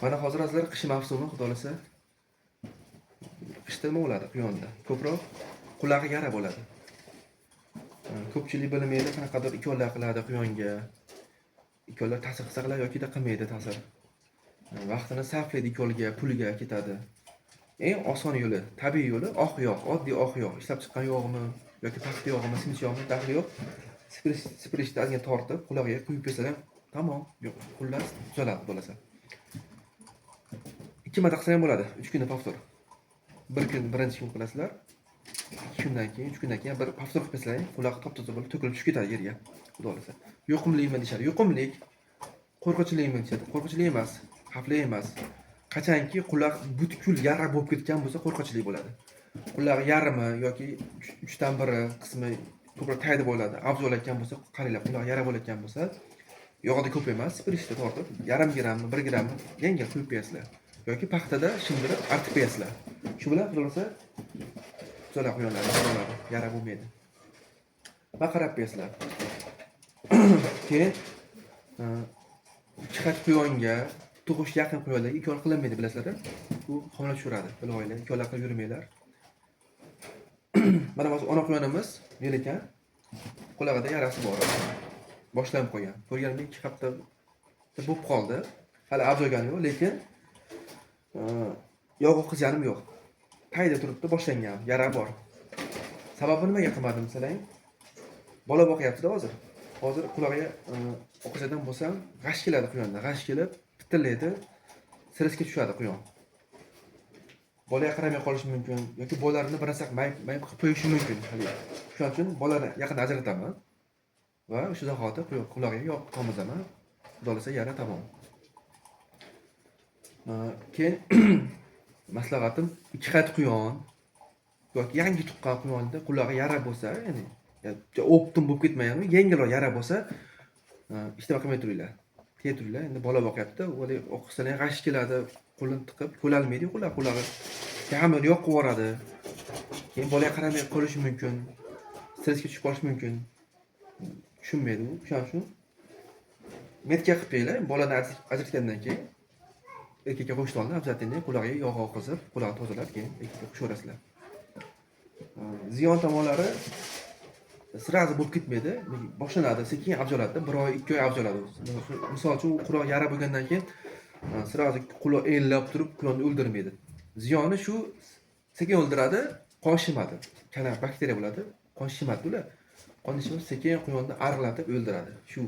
Mana hozir azlar qish mavsumi, xudo xolasa. Qishda nima bo'ladi quyonda? Ko'proq qulog'i yara bo'ladi. Ko'pchilik bilmaydi, qanaqadir ikonlar qiladi quyonga. Ikonlar ta'sir qilsa qiladi yoki qilmaydi ta'sir. Vaqtini sarflaydi ikonga, puliga ketadi. Eng oson yo'li, tabiiy yo'li oq yog', oddiy oq yog', ishlab chiqqan yog'mi yoki paxta yog'mi, simcha yog'mi, daxli yo'q. Sipirishda ozgina tortib, qulog'iga quyib bersalar tamom. Xullas tuzaladi bo'lasa. 2 marta qilsa ham bo'ladi. 3 kunda paftor. Bir kun birinchi kun qilasizlar. 2 kundan keyin, 3 kundan keyin bir paftor qilib besizlar, quloq top-toza bo'lib to'kilib tushib ketadi yerga. Xudo xolasa. Yuqumlimi deyshadi. Yuqumlik, qo'rqinchlikmi deyshadi. Qo'rqinchlik emas, xavfli emas. Qachonki quloq butkul yara bo'lib ketgan bo'lsa, qo'rqinchlik bo'ladi. Quloq yarmi yoki 3 dan 1 qismi ko'proq tayda bo'ladi. Avzolayotgan bo'lsa, qaranglar, quloq yara bo'layotgan bo'lsa, yog'da ko'p emas, sipirishda tortib, yarim gramm, 1 gramm yengil quyib qo'yasizlar. Yoki paxtada shindirib artib qo'yasizlar. Shu bilan bo'lsa, tuzalib qo'yiladi, yara bo'lmaydi. Va qarab qo'yasizlar. Keyin chiqat quyonga, tug'ish yaqin quyonlarga ikon qilinmaydi, bilasizlar-a? Bu homila tushiradi, bilib olinglar, ikonlar qilib yurmanglar. Mana hozir ona quyonimiz Melikan qulog'ida yarasi bor. Boshlanib qo'ygan. Ko'rganimdek 2 hafta bo'lib qoldi. Hali avjogani yo'q, lekin yog' oqizganim yo'q. Tayda turibdi, boshlangan, yara bor. Sababi nimaga qilmadim desang, bola boqyapti-da hozir. Hozir qulog'iga oqizadan bo'lsam, g'ash keladi quyonda, g'ash kelib, pitillaydi, stressga tushadi quyon. Bolaga qaramay qolishi mumkin yoki bolalarni bir narsa mayib qilib qo'yishi mumkin. Shuning uchun bolalarni yaqin ajrataman va o'sha zahoti qulog'iga yog' tomizaman. Xudo xolasa yara tamom. Keyin maslahatim 2 qat quyon yoki yangi tuqqan quyonda qulog'i yara bo'lsa, ya'ni o'ptim bo'lib ketmagan, yengilroq yara bo'lsa, ishtama qilmay turinglar. Tiya turinglar. Endi bola boqyapti, o'qisdan g'ash keladi, qo'lini tiqib, ko'lalmaydi qulog'i. Kamir yo'q qilib yuboradi. Keyin bolaga qaramay qolishi mumkin. Stressga tushib qolishi mumkin. Tushunmaydi u. Shuning uchun metka qilib qo'yinglar. Bolani ajratgandan keyin erkakka qo'shib olib, обязательно qulog'iga yog' oqizib, qulog'ini tozalab, keyin erkakka qo'shaverasizlar. Ziyon tomonlari sirazi bo'lib ketmaydi. Boshlanadi, sekin avjoladida, 1 oy, 2 oy avjoladi. Misol uchun quloq yara bo'lgandan keyin sirazi quloq enlab turib, quyonni o'ldirmaydi. Ziyoni shu, sekin o'ldiradi, qon shimadi. Kana bakteriya bo'ladi, qon shimadi ular. Qon shimib sekin quyonni arg'latib o'ldiradi. Shu